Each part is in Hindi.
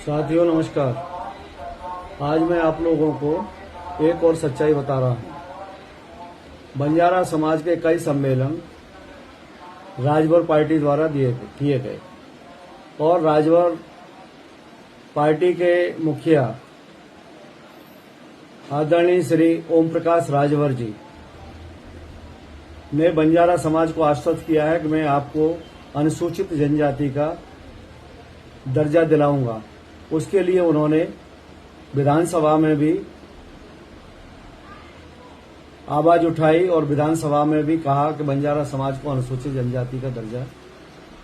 साथियों नमस्कार। आज मैं आप लोगों को एक और सच्चाई बता रहा हूं। बंजारा समाज के कई सम्मेलन राजभर पार्टी द्वारा किए गए और राजभर पार्टी के मुखिया आदरणीय श्री ओम प्रकाश राजभर जी ने बंजारा समाज को आश्वस्त किया है कि मैं आपको अनुसूचित जनजाति का दर्जा दिलाऊंगा। उसके लिए उन्होंने विधानसभा में भी आवाज उठाई और विधानसभा में भी कहा कि बंजारा समाज को अनुसूचित जनजाति का दर्जा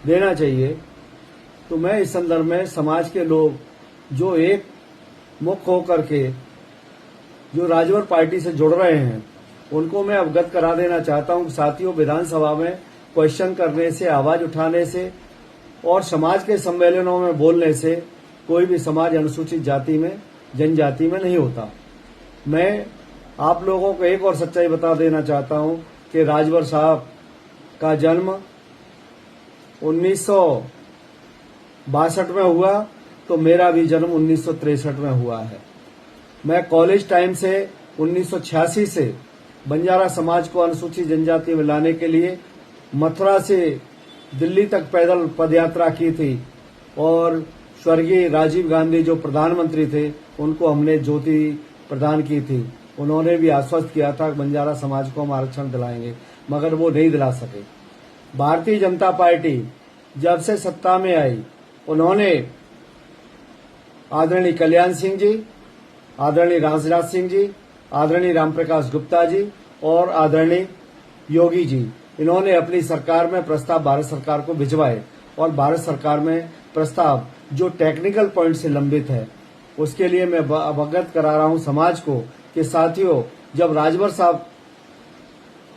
देना चाहिए। तो मैं इस संदर्भ में समाज के लोग जो एक मुख होकर के जो राजभर पार्टी से जुड़ रहे हैं उनको मैं अवगत करा देना चाहता हूं कि साथियों, विधानसभा में क्वेश्चन करने से, आवाज उठाने से और समाज के सम्मेलनों में बोलने से कोई भी समाज अनुसूचित जाति में, जनजाति में नहीं होता। मैं आप लोगों को एक और सच्चाई बता देना चाहता हूं कि राजभर साहब का जन्म 1962 में हुआ, तो मेरा भी जन्म 1963 में हुआ है। मैं कॉलेज टाइम से 1986 से बंजारा समाज को अनुसूचित जनजाति में लाने के लिए मथुरा से दिल्ली तक पैदल पदयात्रा की थी और स्वर्गीय राजीव गांधी जो प्रधानमंत्री थे उनको हमने ज्योति प्रदान की थी। उन्होंने भी आश्वस्त किया था कि बंजारा समाज को हम आरक्षण दिलाएंगे, मगर वो नहीं दिला सके। भारतीय जनता पार्टी जब से सत्ता में आई, उन्होंने आदरणीय कल्याण सिंह जी, आदरणीय राजनाथ सिंह जी, आदरणीय रामप्रकाश गुप्ता जी और आदरणीय योगी जी, इन्होंने अपनी सरकार में प्रस्ताव भारत सरकार को भिजवाए और भारत सरकार में प्रस्ताव जो टेक्निकल पॉइंट से लंबित है उसके लिए मैं अवगत करा रहा हूं समाज को कि साथियों, जब राजभर साहब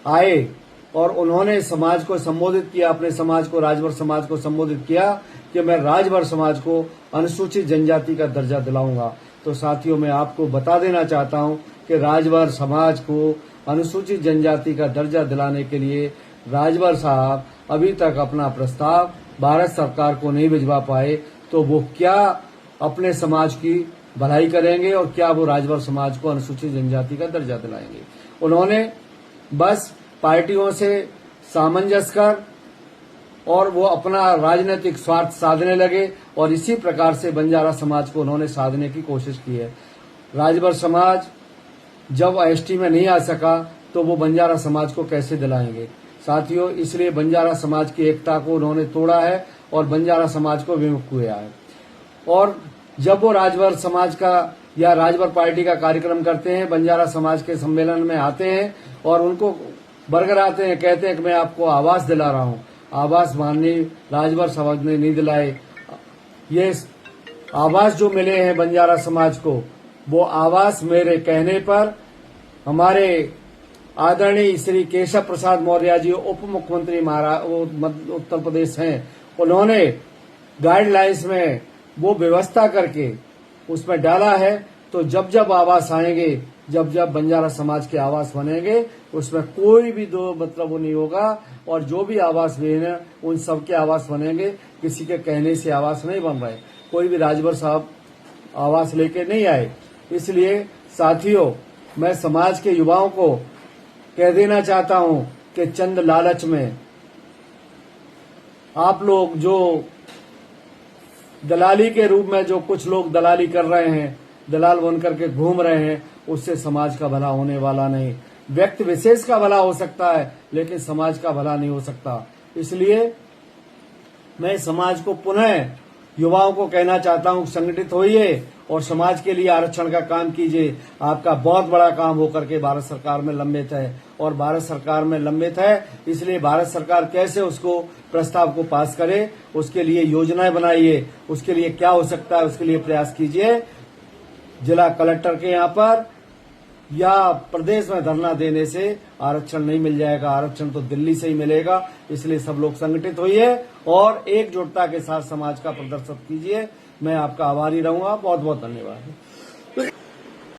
आए और उन्होंने समाज को संबोधित किया, अपने समाज को, राजभर समाज को संबोधित किया कि मैं राजभर समाज को अनुसूचित जनजाति का दर्जा दिलाऊंगा, तो साथियों मैं आपको बता देना चाहता हूं कि राजभर समाज को अनुसूचित जनजाति का दर्जा दिलाने के लिए राजभर साहब अभी तक अपना प्रस्ताव भारत सरकार को नहीं भिजवा पाए। तो वो क्या अपने समाज की भलाई करेंगे और क्या वो राजभर समाज को अनुसूचित जनजाति का दर्जा दिलाएंगे। उन्होंने बस पार्टियों से सामंजस्य कर और वो अपना राजनीतिक स्वार्थ साधने लगे और इसी प्रकार से बंजारा समाज को उन्होंने साधने की कोशिश की है। राजभर समाज जब एसटी में नहीं आ सका तो वो बंजारा समाज को कैसे दिलाएंगे। साथियों, इसलिए बंजारा समाज की एकता को उन्होंने तोड़ा है और बंजारा समाज को विमुख किया है। और जब वो राजभर समाज का या राजभर पार्टी का कार्यक्रम करते हैं, बंजारा समाज के सम्मेलन में आते हैं और उनको बरगराते हैं, कहते हैं कि मैं आपको आवास दिला रहा हूं। आवास माननीय राजभर समाज ने नहीं दिलाए। ये आवास जो मिले हैं बंजारा समाज को, वो आवास मेरे कहने पर हमारे आदरणीय श्री केशव प्रसाद मौर्य जी उप मुख्यमंत्री उत्तर प्रदेश हैं, उन्होंने गाइडलाइंस में वो व्यवस्था करके उसमें डाला है। तो जब जब आवास आएंगे, जब जब बंजारा समाज के आवास बनेंगे, उसमें कोई भी दो मतलब वो नहीं होगा और जो भी आवास बने उन सबके आवास बनेंगे। किसी के कहने से आवास नहीं बन रहे, कोई भी राजभर साहब आवास लेके नहीं आए। इसलिए साथियों, मैं समाज के युवाओं को कह देना चाहता हूं कि चंद लालच में आप लोग जो दलाली के रूप में जो कुछ लोग दलाली कर रहे हैं, दलाल बन करके घूम रहे हैं, उससे समाज का भला होने वाला नहीं। व्यक्ति विशेष का भला हो सकता है लेकिन समाज का भला नहीं हो सकता। इसलिए मैं समाज को पुनः युवाओं को कहना चाहता हूं, संगठित होइए और समाज के लिए आरक्षण का काम कीजिए। आपका बहुत बड़ा काम होकर के भारत सरकार में लंबित है और भारत सरकार में लंबित है, इसलिए भारत सरकार कैसे उसको प्रस्ताव को पास करे, उसके लिए योजनाएं बनाइए। उसके लिए क्या हो सकता है, उसके लिए प्रयास कीजिए। जिला कलेक्टर के यहाँ पर या प्रदेश में धरना देने से आरक्षण नहीं मिल जाएगा, आरक्षण तो दिल्ली से ही मिलेगा। इसलिए सब लोग संगठित होइए और एकजुटता के साथ समाज का प्रदर्शन कीजिए। मैं आपका आभारी रहूंगा। बहुत बहुत धन्यवाद।